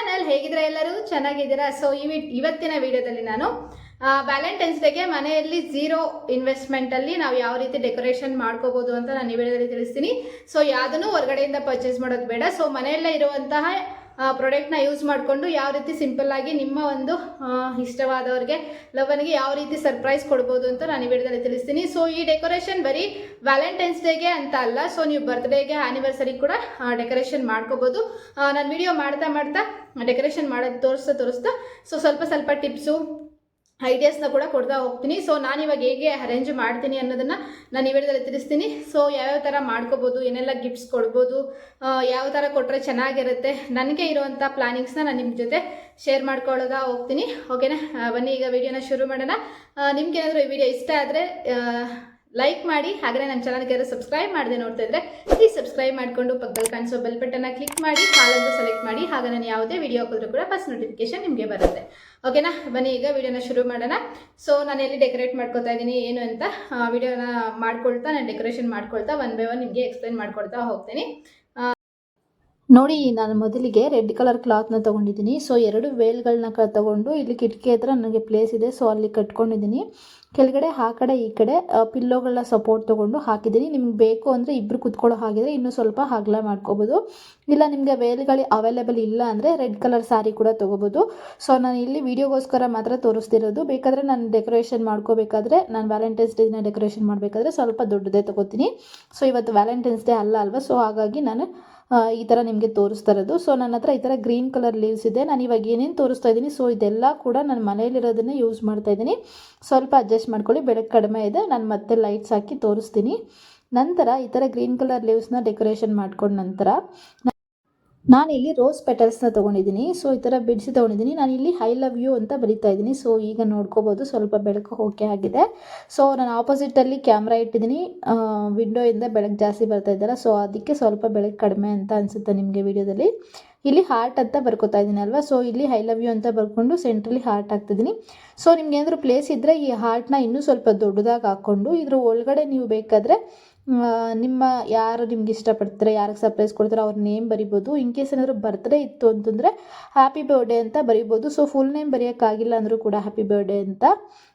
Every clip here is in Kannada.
ಚಾನಲ್. ಹೇಗಿದ್ರೆ ಎಲ್ಲರೂ ಚೆನ್ನಾಗಿದ್ದೀರಾ? ಸೊ ಇವತ್ತಿನ ವಿಡಿಯೋದಲ್ಲಿ ನಾನು ವ್ಯಾಲೆಂಟೈನ್ಸ್ ಡೇಗೆ ಮನೆಯಲ್ಲಿ ಝೀರೋ ಇನ್ವೆಸ್ಟ್ಮೆಂಟಲ್ಲಿ ನಾವು ಯಾವ ರೀತಿ ಡೆಕೋರೇಷನ್ ಮಾಡ್ಕೋಬೋದು ಅಂತ ನಾನು ಈ ವಿಡಿಯೋದಲ್ಲಿ ತಿಳಿಸ್ತೀನಿ. ಸೊ ಯಾವುದನ್ನು ಹೊರಗಡೆಯಿಂದ ಪರ್ಚೇಸ್ ಮಾಡೋದು ಬೇಡ. ಸೊ ಮನೆಯಲ್ಲೇ ಇರುವಂತಹ ಪ್ರಾಡಕ್ಟ್ನ ಯೂಸ್ ಮಾಡಿಕೊಂಡು ಯಾವ ರೀತಿ ಸಿಂಪಲ್ ಆಗಿ ನಿಮ್ಮ ಒಂದು ಇಷ್ಟವಾದವ್ರಿಗೆ ಲವನ್ಗೆ ಯಾವ ರೀತಿ ಸರ್ಪ್ರೈಸ್ ಕೊಡ್ಬೋದು ಅಂತ ನಾನು ಈ ವಿಡಿಯೋದಲ್ಲಿ ತಿಳಿಸ್ತೀನಿ. ಸೊ ಈ ಡೆಕೋರೇಷನ್ ಬರೀ ವ್ಯಾಲೆಂಟೈನ್ಸ್ ಡೇಗೆ ಅಂತ ಅಲ್ಲ, ಸೊ ನೀವು ಬರ್ತ್ಡೇಗೆ ಆ್ಯನಿವರ್ಸರಿ ಕೂಡ ಡೆಕೋರೇಷನ್ ಮಾಡ್ಕೋಬೋದು. ನಾನು ವಿಡಿಯೋ ಮಾಡ್ತಾ ಡೆಕೋರೇಷನ್ ಮಾಡೋದು ತೋರಿಸ್ತಾ ಸೊ ಸ್ವಲ್ಪ ಟಿಪ್ಸು ಐಡಿಯಾಸ್ನ ಕೂಡ ಕೊಡ್ತಾ ಹೋಗ್ತೀನಿ. ಸೊ ನಾನಿವಾಗ ಹೇಗೆ ಅರೇಂಜ್ ಮಾಡ್ತೀನಿ ಅನ್ನೋದನ್ನು ನಾನು ಈ ವಿಡಿಯೋದಲ್ಲಿ ತಿಳಿಸ್ತೀನಿ. ಸೊ ಯಾವ್ಯಾವ ಥರ ಮಾಡ್ಕೋಬೋದು, ಏನೆಲ್ಲ ಗಿಫ್ಟ್ಸ್ ಕೊಡ್ಬೋದು, ಯಾವ ಥರ ಕೊಟ್ಟರೆ ಚೆನ್ನಾಗಿರುತ್ತೆ, ನನಗೆ ಇರುವಂಥ ಪ್ಲಾನಿಂಗ್ಸ್ನ ನಾನು ನಿಮ್ಮ ಜೊತೆ ಶೇರ್ ಮಾಡ್ಕೊಳ್ಳೋದಾ ಹೋಗ್ತೀನಿ. ಓಕೆನಾ? ಬನ್ನಿ ಈಗ ವಿಡಿಯೋನ ಶುರು ಮಾಡೋಣ. ನಿಮ್ಗೇನಾದರೂ ಈ ವಿಡಿಯೋ ಇಷ್ಟ ಆದರೆ ಲೈಕ್ ಮಾಡಿ, ಹಾಗೆ ನಮ್ಮ ಚಾನಲ್ಗೆ ಯಾರು ಸಬ್ಸ್ಕ್ರೈಬ್ ಮಾಡದೆ ನೋಡ್ತಾ ಇದ್ರೆ ಪ್ಲೀಸ್ ಸಬ್ಸ್ಕ್ರೈಬ್ ಮಾಡಿಕೊಂಡು ಪಕ್ಕದಲ್ಲಿ ಕಾಣಿಸೋ ಬೆಲ್ ಬಟನ್ನ ಕ್ಲಿಕ್ ಮಾಡಿ, ಹಾಲನ್ನು ಸೆಲೆಕ್ಟ್ ಮಾಡಿ. ಆಗ ನಾನು ಯಾವುದೇ ವಿಡಿಯೋ ಹಾಕಿದ್ರೂ ಕೂಡ ಫಸ್ಟ್ ನೋಟಿಫಿಕೇಶನ್ ನಿಮಗೆ ಬರುತ್ತೆ. ಓಕೆನಾ? ಬನ್ನಿ ಈಗ ವಿಡಿಯೋನ ಶುರು ಮಾಡೋಣ. ಸೊ ನಾನು ಎಲ್ಲಿ ಡೆಕೋರೇಟ್ ಮಾಡ್ಕೊತಾ ಇದ್ದೀನಿ ಏನು ಅಂತ ವಿಡಿಯೋನ ಮಾಡ್ಕೊಳ್ತಾ, ನಾನು ಡೆಕೋರೇಷನ್ ಮಾಡ್ಕೊಳ್ತಾ ಒನ್ ಬೈ ಒನ್ ನಿಮಗೆ ಎಕ್ಸ್ಪ್ಲೈನ್ ಮಾಡ್ಕೊಳ್ತಾ ಹೋಗ್ತೀನಿ. ನೋಡಿ, ನಾನು ಮೊದಲಿಗೆ ರೆಡ್ ಕಲರ್ ಕ್ಲಾತ್ನ ತೊಗೊಂಡಿದ್ದೀನಿ. ಸೊ 2 ವೇಲ್ಗಳನ್ನ ತೊಗೊಂಡು ಇಲ್ಲಿ ಕಿಟಕಿ ಹತ್ರ ನನಗೆ ಪ್ಲೇಸ್ ಇದೆ, ಸೊ ಅಲ್ಲಿ ಕಟ್ಕೊಂಡಿದ್ದೀನಿ. ಕೆಳಗಡೆ ಆ ಕಡೆ ಈ ಕಡೆ ಪಿಲ್ಲೋಗಳನ್ನ ಸಪೋರ್ಟ್ ತೊಗೊಂಡು ಹಾಕಿದ್ದೀನಿ. ನಿಮ್ಗೆ ಬೇಕು ಅಂದರೆ ಇಬ್ಬರು ಕುತ್ಕೊಳ್ಳೋ ಹಾಗಿದ್ರೆ ಇನ್ನೂ ಸ್ವಲ್ಪ ಅಗಲ ಮಾಡ್ಕೋಬೋದು. ಇಲ್ಲ ನಿಮಗೆ ವೇಲ್ಗಳು ಅವೈಲೇಬಲ್ ಇಲ್ಲ ಅಂದರೆ ರೆಡ್ ಕಲರ್ ಸ್ಯಾರಿ ಕೂಡ ತೊಗೋಬೋದು. ಸೊ ನಾನು ಇಲ್ಲಿ ವಿಡಿಯೋಗೋಸ್ಕರ ಮಾತ್ರ ತೋರಿಸ್ತಿರೋದು. ಬೇಕಾದರೆ ನಾನು ಡೆಕೋರೇಷನ್ ಮಾಡ್ಕೋಬೇಕಾದ್ರೆ, ನಾನು ವ್ಯಾಲೆಂಟೈನ್ಸ್ ಡೇನ ಡೆಕೋರೇಷನ್ ಮಾಡಬೇಕಾದ್ರೆ ಸ್ವಲ್ಪ ದೊಡ್ಡದೇ ತೊಗೋತೀನಿ. ಸೊ ಇವತ್ತು ವ್ಯಾಲೆಂಟೈನ್ಸ್ ಡೇ ಅಲ್ವಾ, ಸೊ ಹಾಗಾಗಿ ನಾನು ಈ ಥರ ನಿಮಗೆ ತೋರಿಸ್ತಾ ಇರೋದು. ಸೊ ನನ್ನ ಹತ್ರ ಈ ಥರ ಗ್ರೀನ್ ಕಲರ್ ಲೀವ್ಸ್ ಇದೆ. ನಾನು ಇವಾಗ ಏನೇನು ತೋರಿಸ್ತಾ ಇದ್ದೀನಿ ಸೊ ಇದೆಲ್ಲ ಕೂಡ ನಾನು ಮನೇಲಿರೋದನ್ನೇ ಯೂಸ್ ಮಾಡ್ತಾ ಇದ್ದೀನಿ. ಸ್ವಲ್ಪ ಅಡ್ಜಸ್ಟ್ ಮಾಡ್ಕೊಳ್ಳಿ, ಬೆಳಕು ಕಡಿಮೆ ಇದೆ, ನಾನು ಮತ್ತೆ ಲೈಟ್ಸ್ ಹಾಕಿ ತೋರಿಸ್ತೀನಿ. ನಂತರ ಈ ಥರ ಗ್ರೀನ್ ಕಲರ್ ಲೀವ್ಸ್ನ ಡೆಕೋರೇಷನ್ ಮಾಡ್ಕೊಂಡ ನಂತರ ನಾನಿಲ್ಲಿ ರೋಸ್ ಪೆಟಲ್ಸ್ನ ತೊಗೊಂಡಿದ್ದೀನಿ. ಸೊ ಈ ಥರ ಬಿಡಿಸಿ ತೊಗೊಂಡಿದ್ದೀನಿ. ನಾನಿಲ್ಲಿ ಐ ಲವ್ ಯು ಅಂತ ಬರಿತಾ ಇದ್ದೀನಿ. ಸೊ ಈಗ ನೋಡ್ಕೋಬೋದು, ಸ್ವಲ್ಪ ಬೆಳಕು ಓಕೆ ಆಗಿದೆ. ಸೊ ನಾನು ಆಪೋಸಿಟಲ್ಲಿ ಕ್ಯಾಮ್ರಾ ಇಟ್ಟಿದ್ದೀನಿ, ವಿಂಡೋಯಿಂದ ಬೆಳಕು ಜಾಸ್ತಿ ಬರ್ತಾ ಇದ್ದಲ್ಲ, ಸೊ ಅದಕ್ಕೆ ಸ್ವಲ್ಪ ಬೆಳಕು ಕಡಿಮೆ ಅಂತ ಅನಿಸುತ್ತೆ ನಿಮಗೆ ವಿಡಿಯೋದಲ್ಲಿ. ಇಲ್ಲಿ ಹಾರ್ಟ್ ಅಂತ ಬರ್ಕೋತಾ ಇದ್ದೀನಿ ಅಲ್ವಾ, ಸೊ ಇಲ್ಲಿ ಐ ಲವ್ ಯು ಅಂತ ಬರ್ಕೊಂಡು ಸೆಂಟ್ರಲ್ಲಿ ಹಾರ್ಟ್ ಹಾಕ್ತಿದ್ದೀನಿ. ಸೊ ನಿಮ್ಗೆ ಏನಾದರೂ ಪ್ಲೇಸ್ ಇದ್ದರೆ ಈ ಹಾರ್ಟ್ನ ಇನ್ನೂ ಸ್ವಲ್ಪ ದೊಡ್ಡದಾಗಿ ಹಾಕ್ಕೊಂಡು ಇದ್ರ ಒಳಗಡೆ ನೀವು ಬೇಕಾದರೆ ನಿಮ್ಮ ಯಾರು ನಿಮ್ಗೆ ಇಷ್ಟಪಡ್ತಾರೆ, ಯಾರಿಗೆ ಸರ್ಪ್ರೈಸ್ ಕೊಡ್ತಾರೆ ಅವ್ರ ನೇಮ್ ಬರಿಬೋದು. ಇನ್ ಕೇಸ್ ಏನಾದರೂ ಬರ್ತ್ಡೇ ಇತ್ತು ಅಂತಂದರೆ ಹ್ಯಾಪಿ ಬರ್ಡೇ ಅಂತ ಬರಿಬೋದು. ಸೊ ಫುಲ್ ನೇಮ್ ಬರೆಯೋಕ್ಕಾಗಿಲ್ಲ ಅಂದರೂ ಕೂಡ ಹ್ಯಾಪಿ ಬರ್ಡೇ ಅಂತ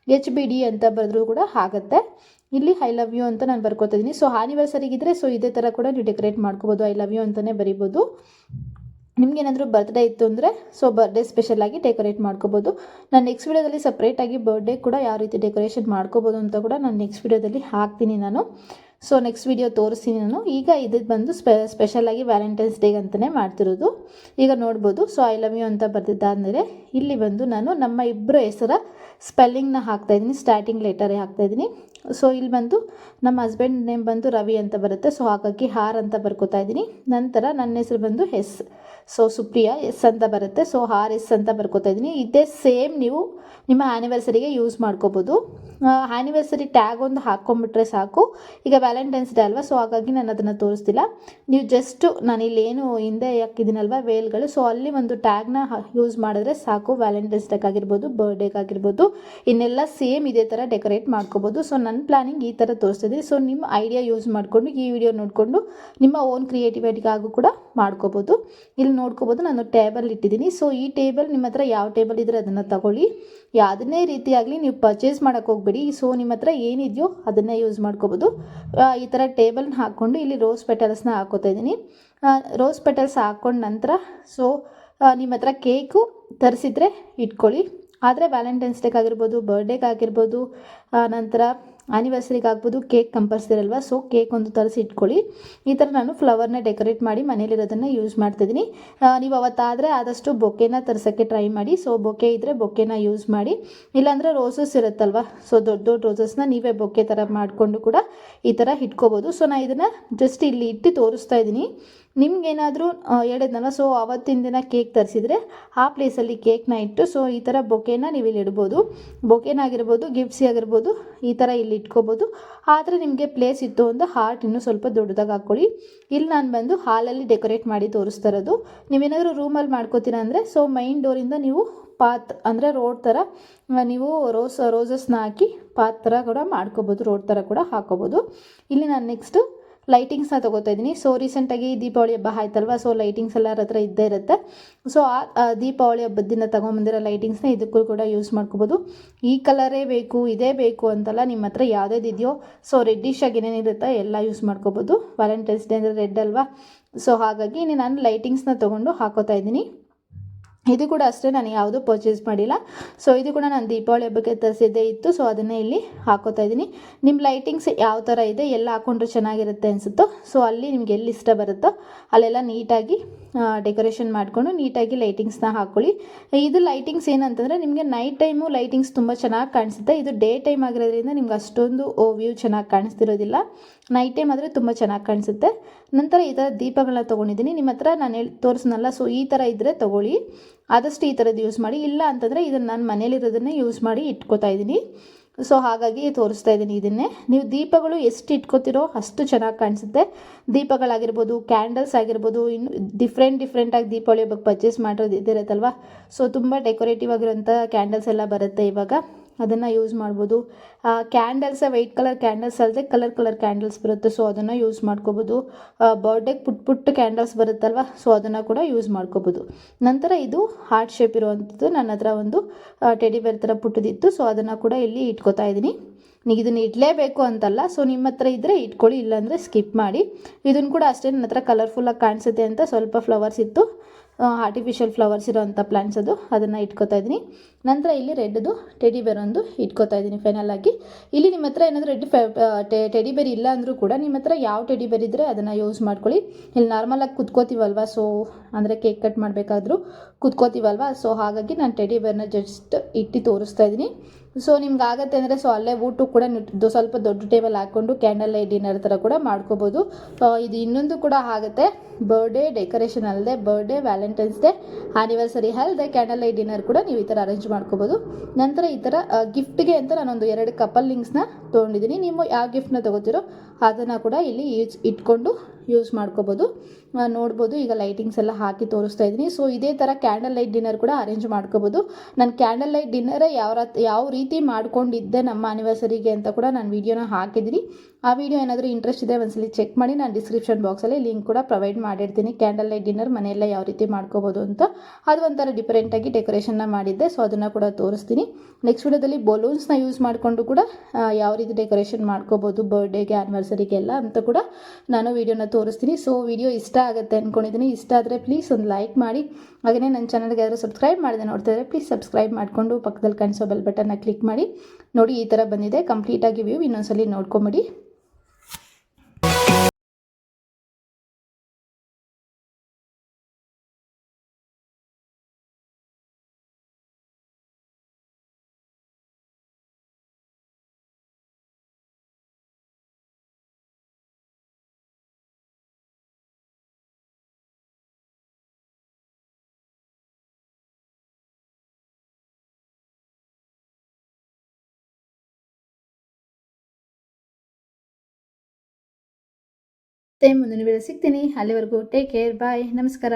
HBD ಅಂತ ಬರೆದ್ರೂ ಕೂಡ ಆಗುತ್ತೆ. ಇಲ್ಲಿ ಐ ಲವ್ ಯು ಅಂತ ನಾನು ಬರ್ಕೋತಾ ಇದ್ದೀನಿ. ಸೊ ಆ್ಯನಿವರ್ಸರಿಗಿದ್ರೆ ಸೊ ಇದೇ ಥರ ಕೂಡ ನೀವು ಡೆಕೋರೇಟ್ ಮಾಡ್ಕೋಬೋದು, ಐ ಲವ್ ಯು ಅಂತಲೇ ಬರಿಬೋದು. ನಿಮ್ಗೇನಾದರೂ ಬರ್ತ್ಡೇ ಇತ್ತು ಅಂದರೆ ಸೊ ಬರ್ಡೇ ಸ್ಪೆಷಲಾಗಿ ಡೆಕೋರೇಟ್ ಮಾಡ್ಕೋಬೋದು. ನಾನು ನೆಕ್ಸ್ಟ್ ವಿಡಿಯೋದಲ್ಲಿ ಸಪ್ರೇಟಾಗಿ ಬರ್ಡೇ ಕೂಡ ಯಾವ ರೀತಿ ಡೆಕೋರೇಷನ್ ಮಾಡ್ಕೋಬೋದು ಅಂತ ಕೂಡ ನಾನು ನೆಕ್ಸ್ಟ್ ವಿಡಿಯೋದಲ್ಲಿ ಹಾಕ್ತೀನಿ ನಾನು. ಸೊ ನೆಕ್ಸ್ಟ್ ವಿಡಿಯೋ ತೋರಿಸ್ತೀನಿ ನಾನು. ಈಗ ಇದು ಬಂದು ಸ್ಪೆಷಲಾಗಿ ವ್ಯಾಲೆಂಟೈನ್ಸ್ ಡೇಗೆ ಅಂತಲೇ ಮಾಡ್ತಿರೋದು. ಈಗ ನೋಡ್ಬೋದು. ಸೊ ಐ ಲವ್ ಯು ಅಂತ ಬರ್ತಿದ್ದಾದಮೇಲೆ ಇಲ್ಲಿ ಬಂದು ನಾನು ನಮ್ಮ ಇಬ್ಬರ ಹೆಸರ ಸ್ಪೆಲ್ಲಿಂಗ್ನ ಹಾಕ್ತಾಯಿದ್ದೀನಿ, ಸ್ಟಾರ್ಟಿಂಗ್ ಲೆಟರೇ ಹಾಕ್ತಾಯಿದ್ದೀನಿ. ಸೊ ಇಲ್ಲಿ ಬಂದು ನಮ್ಮ ಹಸ್ಬೆಂಡ್ ನೇಮ್ ಬಂದು ರವಿ ಅಂತ ಬರುತ್ತೆ, ಸೊ ಹಾಗಾಗಿ ಹಾರ್ ಅಂತ ಬರ್ಕೋತಾ ಇದ್ದೀನಿ. ನಂತರ ನನ್ನ ಹೆಸರು ಬಂದು ಎಸ್, ಸೊ ಸುಪ್ರಿಯಾ ಎಸ್ ಅಂತ ಬರುತ್ತೆ, ಸೊ RS ಅಂತ ಬರ್ಕೋತಾ ಇದ್ದೀನಿ. ಇದೇ ಸೇಮ್ ನೀವು ನಿಮ್ಮ ಆ್ಯನಿವರ್ಸರಿಗೆ ಯೂಸ್ ಮಾಡ್ಕೋಬೋದು. ಆ್ಯನಿವರ್ಸರಿ ಟ್ಯಾಗ್ ಒಂದು ಹಾಕ್ಕೊಂಬಿಟ್ರೆ ಸಾಕು. ಈಗ ವ್ಯಾಲೆಂಟೈನ್ಸ್ ಡೇ ಅಲ್ವಾ, ಸೊ ಹಾಗಾಗಿ ನಾನು ಅದನ್ನು ತೋರಿಸ್ತಿಲ್ಲ. ನೀವು ಜಸ್ಟು ನಾನಿಲ್ಲಿ ಏನು ಹಿಂದೆ ಹಾಕಿದ್ದೀನಲ್ವ ವೇಲ್ಗಳು, ಸೊ ಅಲ್ಲಿ ಒಂದು ಟ್ಯಾಗ್ನ ಯೂಸ್ ಮಾಡಿದ್ರೆ ಸಾಕು. ವ್ಯಾಲೆಂಟೈನ್ಸ್ ಡೇಗೆ ಆಗಿರ್ಬೋದು, ಬರ್ಡೇಗಾಗಿರ್ಬೋದು, ಇನ್ನೆಲ್ಲ ಸೇಮ್ ಇದೇ ಥರ ಡೆಕೋರೇಟ್ ಮಾಡ್ಕೋಬೋದು. ಸೊ ನನ್ನ ಪ್ಲಾನಿಂಗ್ ಈ ಥರ ತೋರಿಸ್ತಿದ್ದೀನಿ. ಸೊ ನಿಮ್ಮ ಐಡಿಯಾ ಯೂಸ್ ಮಾಡಿಕೊಂಡು ಈ ವಿಡಿಯೋ ನೋಡಿಕೊಂಡು ನಿಮ್ಮ ಓನ್ ಕ್ರಿಯೇಟಿವಿಟಿಗಾಗೂ ಕೂಡ ಮಾಡ್ಕೋಬೋದು. ಇಲ್ಲಿ ನೋಡ್ಕೋಬೋದು, ನಾನು ಟೇಬಲ್ ಇಟ್ಟಿದ್ದೀನಿ. ಸೊ ಈ ಟೇಬಲ್ ನಿಮ್ಮ ಹತ್ರ ಯಾವ ಟೇಬಲ್ ಇದ್ದರೆ ಅದನ್ನು ತಗೊಳ್ಳಿ. ಯಾವುದನ್ನೇ ರೀತಿಯಾಗಲಿ ನೀವು ಪರ್ಚೇಸ್ ಮಾಡೋಕ್ಕೆ ಹೋಗಬೇಡಿ. ಸೊ ನಿಮ್ಮ ಹತ್ರ ಏನಿದೆಯೋ ಅದನ್ನೇ ಯೂಸ್ ಮಾಡ್ಕೋಬೋದು. ಈ ಥರ ಟೇಬಲ್ನ ಹಾಕ್ಕೊಂಡು ಇಲ್ಲಿ ರೋಸ್ ಪೆಟಲ್ಸ್ನ ಹಾಕೋತಾ ಇದ್ದೀನಿ. ರೋಸ್ ಪೆಟಲ್ಸ್ ಹಾಕ್ಕೊಂಡ ನಂತರ ಸೊ ನಿಮ್ಮ ಹತ್ರ ಕೇಕು ತರಿಸಿದ್ರೆ ಇಟ್ಕೊಳ್ಳಿ. ಆದರೆ ವ್ಯಾಲೆಂಟೈನ್ಸ್ ಡೇಗೆ ಆಗಿರ್ಬೋದು, ಬರ್ಡೇಗೆ ಆಗಿರ್ಬೋದು, ನಂತರ ಆ್ಯನಿವರ್ಸರಿಗೆ ಆಗ್ಬೋದು, ಕೇಕ್ ಕಂಪಲ್ಸರಿ ಅಲ್ವಾ, ಸೊ ಕೇಕ್ ಒಂದು ತರಿಸಿ ಇಟ್ಕೊಳ್ಳಿ. ಈ ಥರ ನಾನು ಫ್ಲವರ್ನ ಡೆಕೋರೇಟ್ ಮಾಡಿ ಮನೇಲಿರೋದನ್ನು ಯೂಸ್ ಮಾಡ್ತಿದ್ದೀನಿ. ನೀವು ಅವತ್ತಾದರೆ ಆದಷ್ಟು ಬೊಕೆನ ತರಿಸೋಕ್ಕೆ ಟ್ರೈ ಮಾಡಿ. ಸೊ ಬೊಕೆ ಇದ್ದರೆ ಬೊಕೆನ ಯೂಸ್ ಮಾಡಿ, ಇಲ್ಲಾಂದರೆ ರೋಸಸ್ ಇರುತ್ತಲ್ವ, ಸೊ ದೊಡ್ಡ ರೋಸಸ್ನ ನೀವೇ ಬೊಕೆ ಥರ ಮಾಡಿಕೊಂಡು ಕೂಡ ಈ ಥರ ಇಟ್ಕೋಬೋದು. ಸೊ ನಾನು ಇದನ್ನು ಜಸ್ಟ್ ಇಲ್ಲಿ ಇಟ್ಟು ತೋರಿಸ್ತಾ ಇದ್ದೀನಿ. ನಿಮ್ಗೇನಾದರೂ ಹೇಳಿದ್ನಲ್ಲ, ಸೊ ಅವತ್ತಿನ ದಿನ ಕೇಕ್ ತರಿಸಿದ್ರೆ ಆ ಪ್ಲೇಸಲ್ಲಿ ಕೇಕ್ನ ಇಟ್ಟು ಸೊ ಈ ಥರ ಬೊಕೆನ ನೀವು ಇಲ್ಲಿ ಇಡ್ಬೋದು. ಬೊಕೆನಾಗಿರ್ಬೋದು, ಗಿಫ್ಟ್ಸ್ ಆಗಿರ್ಬೋದು, ಈ ಥರ ಇಲ್ಲಿ ಇಟ್ಕೋಬೋದು. ಆದರೆ ನಿಮಗೆ ಪ್ಲೇಸ್ ಇತ್ತು ಅಂದರೆ ಹಾರ್ಟ್ ಇನ್ನೂ ಸ್ವಲ್ಪ ದೊಡ್ಡದಾಗಿ ಹಾಕ್ಕೊಳ್ಳಿ. ಇಲ್ಲಿ ನಾನು ಬಂದು ಹಾಲಲ್ಲಿ ಡೆಕೋರೇಟ್ ಮಾಡಿ ತೋರಿಸ್ತಾ ಇರೋದು. ನೀವೇನಾದರೂ ರೂಮಲ್ಲಿ ಮಾಡ್ಕೋತೀರಾ ಅಂದರೆ ಸೊ ಮೈನ್ ಡೋರಿಂದ ನೀವು ಪಾತ್ ಅಂದರೆ ರೋಡ್ ಥರ ನೀವು ರೋಸಸ್ನ ಹಾಕಿ ಪಾತ್ ಥರ ಕೂಡ ಮಾಡ್ಕೋಬೋದು, ರೋಡ್ ಥರ ಕೂಡ ಹಾಕೋಬೋದು. ಇಲ್ಲಿ ನಾನು ನೆಕ್ಸ್ಟು ಲೈಟಿಂಗ್ಸ್ನ ತೊಗೋತಾ ಇದ್ದೀನಿ. ಸೊ ರೀಸೆಂಟಾಗಿ ದೀಪಾವಳಿ ಹಬ್ಬ ಆಯ್ತಲ್ವ, ಸೊ ಲೈಟಿಂಗ್ಸ್ ಎಲ್ಲರ ಹತ್ರ ಇದ್ದೇ ಇರುತ್ತೆ. ಸೊ ಆ ದೀಪಾವಳಿ ಹಬ್ಬದಿಂದ ತೊಗೊಂಬಂದಿರೋ ಲೈಟಿಂಗ್ಸ್ನ ಇದಕ್ಕೂ ಕೂಡ ಯೂಸ್ ಮಾಡ್ಕೋಬೋದು. ಈ ಕಲರೇ ಬೇಕು, ಇದೇ ಬೇಕು ಅಂತಲ್ಲ, ನಿಮ್ಮ ಹತ್ರ ಯಾವುದಿದೆಯೋ ಸೊ ರೆಡ್ಡಿಶ್ ಆಗಿ ಏನೇನಿರುತ್ತೆ ಎಲ್ಲ ಯೂಸ್ ಮಾಡ್ಕೋಬೋದು. ವ್ಯಾಲೆಂಟೈನ್ಸ್ ಡೇ ಅಂದರೆ ರೆಡ್ ಅಲ್ವಾ, ಸೊ ಹಾಗಾಗಿ ನಾನು ಲೈಟಿಂಗ್ಸ್ನ ತೊಗೊಂಡು ಹಾಕೋತಾ ಇದ್ದೀನಿ. ಇದು ಕೂಡ ಅಷ್ಟೇ, ನಾನು ಯಾವುದೂ ಪರ್ಚೇಸ್ ಮಾಡಿಲ್ಲ. ಸೊ ಇದು ಕೂಡ ನಾನು ದೀಪಾವಳಿ ಹಬ್ಬಕ್ಕೆ ತರಿಸಿದ್ದೇ ಇತ್ತು. ಸೊ ಅದನ್ನೇ ಇಲ್ಲಿ ಹಾಕೋತಾ ಇದ್ದೀನಿ. ನಿಮ್ಮ ಲೈಟಿಂಗ್ಸ್ ಯಾವ ಥರ ಇದೆ, ಎಲ್ಲ ಹಾಕೊಂಡ್ರೆ ಚೆನ್ನಾಗಿರುತ್ತೆ ಅನಿಸುತ್ತೋ, ಸೊ ಅಲ್ಲಿ ನಿಮ್ಗೆ ಎಲ್ಲಿ ಇಷ್ಟ ಬರುತ್ತೋ ಅಲ್ಲೆಲ್ಲ ನೀಟಾಗಿ ಡೆಕೋರೇಷನ್ ಮಾಡಿಕೊಂಡು ನೀಟಾಗಿ ಲೈಟಿಂಗ್ಸ್ನ ಹಾಕ್ಕೊಳ್ಳಿ. ಇದು ಲೈಟಿಂಗ್ಸ್ ಏನಂತಂದರೆ ನಿಮಗೆ ನೈಟ್ ಟೈಮು ಲೈಟಿಂಗ್ಸ್ ತುಂಬ ಚೆನ್ನಾಗಿ ಕಾಣಿಸುತ್ತೆ. ಇದು ಡೇ ಟೈಮ್ ಆಗಿರೋದ್ರಿಂದ ನಿಮ್ಗೆ ಅಷ್ಟೊಂದು ವ್ಯೂ ಚೆನ್ನಾಗಿ ಕಾಣಿಸ್ತಿರೋದಿಲ್ಲ. ನೈಟ್ ಟೈಮ್ ಆದರೆ ತುಂಬ ಚೆನ್ನಾಗಿ ಕಾಣಿಸುತ್ತೆ. ನಂತರ ಈ ಥರ ದೀಪಗಳನ್ನ ತೊಗೊಂಡಿದ್ದೀನಿ. ನಿಮ್ಮ ಹತ್ರ ನಾನು ತೋರಿಸ್ನಲ್ಲ, ಸೊ ಈ ಥರ ಇದ್ದರೆ ತೊಗೊಳ್ಳಿ, ಆದಷ್ಟು ಈ ಥರದ್ದು ಯೂಸ್ ಮಾಡಿ. ಇಲ್ಲ ಅಂತಂದರೆ ಇದನ್ನು ನಾನು ಮನೇಲಿರೋದನ್ನೇ ಯೂಸ್ ಮಾಡಿ ಇಟ್ಕೋತಾ ಇದ್ದೀನಿ. ಸೊ ಹಾಗಾಗಿ ತೋರಿಸ್ತಾ ಇದ್ದೀನಿ ಇದನ್ನೇ. ನೀವು ದೀಪಗಳು ಎಷ್ಟು ಇಟ್ಕೋತಿರೋ ಅಷ್ಟು ಚೆನ್ನಾಗಿ ಕಾಣಿಸುತ್ತೆ. ದೀಪಗಳಾಗಿರ್ಬೋದು, ಕ್ಯಾಂಡಲ್ಸ್ ಆಗಿರ್ಬೋದು, ಇನ್ನು ಡಿಫ್ರೆಂಟಾಗಿ ದೀಪಾವಳಿ ಹಬ್ಬಕ್ಕೆ ಪರ್ಚೇಸ್ ಮಾಡೋದು ಇದಿರುತ್ತಲ್ವ, ಸೊ ತುಂಬ ಡೆಕೋರೇಟಿವ್ ಆಗಿರೋಂಥ ಕ್ಯಾಂಡಲ್ಸ್ ಎಲ್ಲ ಬರುತ್ತೆ ಇವಾಗ, ಅದನ್ನು ಯೂಸ್ ಮಾಡ್ಬೋದು. ಕ್ಯಾಂಡಲ್ಸ್ ವೈಟ್ ಕಲರ್ ಕ್ಯಾಂಡಲ್ಸ್ ಅಲ್ಲದೆ ಕಲರ್ ಕ್ಯಾಂಡಲ್ಸ್ ಬರುತ್ತೆ, ಸೊ ಅದನ್ನು ಯೂಸ್ ಮಾಡ್ಕೋಬೋದು. ಬರ್ಡೇಗೆ ಪುಟ್ಟ ಕ್ಯಾಂಡಲ್ಸ್ ಬರುತ್ತಲ್ವ, ಸೊ ಅದನ್ನು ಕೂಡ ಯೂಸ್ ಮಾಡ್ಕೋಬೋದು. ನಂತರ ಇದು ಹಾರ್ಟ್ ಶೇಪ್ ಇರುವಂಥದ್ದು, ನನ್ನ ಹತ್ರ ಒಂದು ಟೆಡಿ ಬೇರ್ ಥರ ಪುಟ್ಟದಿತ್ತು, ಸೊ ಅದನ್ನು ಕೂಡ ಇಲ್ಲಿ ಇಟ್ಕೋತಾ ಇದ್ದೀನಿ. ನೀವು ಇದನ್ನು ಇಡಲೇಬೇಕು ಅಂತಲ್ಲ, ಸೊ ನಿಮ್ಮ ಹತ್ರ ಇದ್ದರೆ ಇಟ್ಕೊಳ್ಳಿ, ಇಲ್ಲಾಂದರೆ ಸ್ಕಿಪ್ ಮಾಡಿ. ಇದನ್ನು ಕೂಡ ಅಷ್ಟೇ, ನನ್ನ ಹತ್ರ ಕಲರ್ಫುಲ್ಲಾಗಿ ಕಾಣಿಸುತ್ತೆ ಅಂತ ಸ್ವಲ್ಪ ಫ್ಲವರ್ಸ್ ಇತ್ತು, ಆರ್ಟಿಫಿಷಿಯಲ್ ಫ್ಲವರ್ಸ್ ಇರೋವಂಥ ಪ್ಲಾಂಟ್ಸ್ ಅದನ್ನು ಇಟ್ಕೋತಾ ಇದ್ದೀನಿ. ನಂತರ ಇಲ್ಲಿ ರೆಡ್ದು ಟೆಡಿ ಬೇರ್ ಒಂದು ಇಟ್ಕೋತಾ ಇದ್ದೀನಿ ಫೈನಲ್ ಆಗಿ. ಇಲ್ಲಿ ನಿಮ್ಮ ಹತ್ರ ಏನಾದರೂ ರೆಡ್ ಟೆಡಿ ಬೇರ್ ಇಲ್ಲ ಅಂದರೂ ಕೂಡ ನಿಮ್ಮ ಹತ್ರ ಯಾವ ಟೆಡಿ ಬೇರ್ ಇದ್ದರೆ ಅದನ್ನು ಯೂಸ್ ಮಾಡ್ಕೊಳ್ಳಿ. ಇಲ್ಲಿ ನಾರ್ಮಲಾಗಿ ಕುತ್ಕೋತೀವಲ್ವ, ಸೊ ಅಂದರೆ ಕೇಕ್ ಕಟ್ ಮಾಡಬೇಕಾದ್ರೂ ಕುತ್ಕೋತೀವಲ್ವ, ಸೊ ಹಾಗಾಗಿ ನಾನು ಟೆಡಿ ಬೇರ್ನ ಜಸ್ಟ್ ಇಟ್ಟು ತೋರಿಸ್ತಾ ಇದ್ದೀನಿ. ಸೊ ನಿಮ್ಗೆ ಆಗುತ್ತೆ ಅಂದರೆ ಸೊ ಅಲ್ಲೇ ಊಟಕ್ಕೆ ಕೂಡ ಸ್ವಲ್ಪ ದೊಡ್ಡ ಟೇಬಲ್ ಹಾಕ್ಕೊಂಡು ಕ್ಯಾಂಡಲ್ ಲೈಟ್ ಡಿನ್ನರ್ ಥರ ಕೂಡ ಮಾಡ್ಕೋಬೋದು. ಇದು ಇನ್ನೊಂದು ಕೂಡ ಆಗುತ್ತೆ, ಬರ್ಡೇ ಡೆಕೋರೇಷನ್ ಅಲ್ಲದೆ ಬರ್ಡೇ, ವ್ಯಾಲೆಂಟೈನ್ಸ್ ಡೇ, ಆ್ಯನಿವರ್ಸರಿ ಅಲ್ಲದೆ ಕ್ಯಾಂಡಲ್ ಲೈಟ್ ಡಿನ್ನರ್ ಕೂಡ ನೀವು ಈ ಥರ ಅರೇಂಜ್ ಮಾಡ್ಕೋಬೋದು. ನಂತರ ಈ ಥರ ಗಿಫ್ಟ್ಗೆ ಅಂತ ನಾನೊಂದು 2 ಕಪಲ್ ಲಿಂಕ್ಸ್ನ ತೊಗೊಂಡಿದ್ದೀನಿ. ನೀವು ಯಾವ ಗಿಫ್ಟ್ನ ತೊಗೋತೀರೋ ಅದನ್ನು ಕೂಡ ಇಲ್ಲಿ ಇಟ್ಕೊಂಡು ಯೂಸ್ ಮಾಡ್ಕೋಬೋದು. ನೋಡ್ಬೋದು, ಈಗ ಲೈಟಿಂಗ್ಸ್ ಎಲ್ಲ ಹಾಕಿ ತೋರಿಸ್ತಾ ಇದ್ದೀನಿ. ಸೊ ಇದೇ ಥರ ಕ್ಯಾಂಡಲ್ ಲೈಟ್ ಡಿನ್ನರ್ ಕೂಡ ಅರೇಂಜ್ ಮಾಡ್ಕೋಬೋದು. ನಾನು ಕ್ಯಾಂಡಲ್ ಲೈಟ್ ಡಿನ್ನರೇ ಯಾವ ರೀತಿ ಮಾಡ್ಕೊಂಡಿದ್ದೆ ನಮ್ಮ ಆ್ಯನಿವರ್ಸರಿಗೆ ಅಂತ ಕೂಡ ನಾನು ವೀಡಿಯೋನ ಹಾಕಿದ್ದೀನಿ. ಆ ವಿಡಿಯೋ ಏನಾದರೂ ಇಂಟ್ರೆಸ್ಟ್ ಇದೆ ಒಂದ್ಸಲಿ ಚೆಕ್ ಮಾಡಿ, ನಾನು ಡಿಸ್ಕ್ರಿಪ್ಷನ್ ಬಾಕ್ಸಲ್ಲಿ ಲಿಂಕ್ ಕೂಡ ಪ್ರೊವೈಡ್ ಮಾಡಿರ್ತೀನಿ. ಕ್ಯಾಂಡಲ್ ಲೈಟ್ ಡಿನ್ನರ್ ಮನೆಯೆಲ್ಲ ಯಾವ ರೀತಿ ಮಾಡ್ಕೋಬೋದು ಅಂತ, ಅದು ಒಂಥರ ಡಿಫ್ರೆಂಟಾಗಿ ಡೆಕೋರೇಷನ್ನ ಮಾಡಿದ್ದೆ, ಸೊ ಅದನ್ನು ಕೂಡ ತೋರಿಸ್ತೀನಿ. ನೆಕ್ಸ್ಟ್ ವಿಡಿಯೋದಲ್ಲಿ ಬಲೂನ್ಸ್ನ ಯೂಸ್ ಮಾಡಿಕೊಂಡು ಕೂಡ ಯಾವ ರೀತಿ ಡೆಕೋರೇಷನ್ ಮಾಡ್ಕೋಬೋದು ಬರ್ಡೇಗೆ, ಆ್ಯನಿವರ್ಸರಿಗೆ ಎಲ್ಲ ಅಂತ ಕೂಡ ನಾನು ವೀಡಿಯೋನ ತೋರಿಸ್ತೀನಿ. ಸೊ ವಿಡಿಯೋ ಇಷ್ಟ ಆಗುತ್ತೆ ಅಂದ್ಕೊಂಡಿದ್ದೀನಿ. ಇಷ್ಟ ಆದರೆ ಪ್ಲೀಸ್ ಒಂದು ಲೈಕ್ ಮಾಡಿ, ಹಾಗೆಯೇ ನನ್ನ ಚಾನಲ್ಗೆ ಯಾರು ಸಬ್ಸ್ಕ್ರೈಬ್ ಮಾಡಿದೆ ನೋಡ್ತಾ ಇದ್ದರೆ ಪ್ಲೀಸ್ ಸಬ್ಸ್ಕ್ರೈಬ್ ಮಾಡಿಕೊಂಡು ಪಕ್ಕದಲ್ಲಿ ಕಾಣಿಸೋ ಬೆಲ್ ಬಟನ್ನ ಕ್ಲಿಕ್ ಮಾಡಿ. ನೋಡಿ ಈ ಥರ ಬಂದಿದೆ ಕಂಪ್ಲೀಟಾಗಿ ವ್ಯೂ, ಇನ್ನೊಂದ್ಸಲಿ ನೋಡ್ಕೊಂಬಿಡಿ. ಮುಂದಿನ ವಿಡಿಯೋ ಸಿಗ್ತೀನಿ. ಅಲ್ಲಿವರೆಗೂ ಟೇಕ್ ಕೇರ್, ಬಾಯ್, ನಮಸ್ಕಾರ.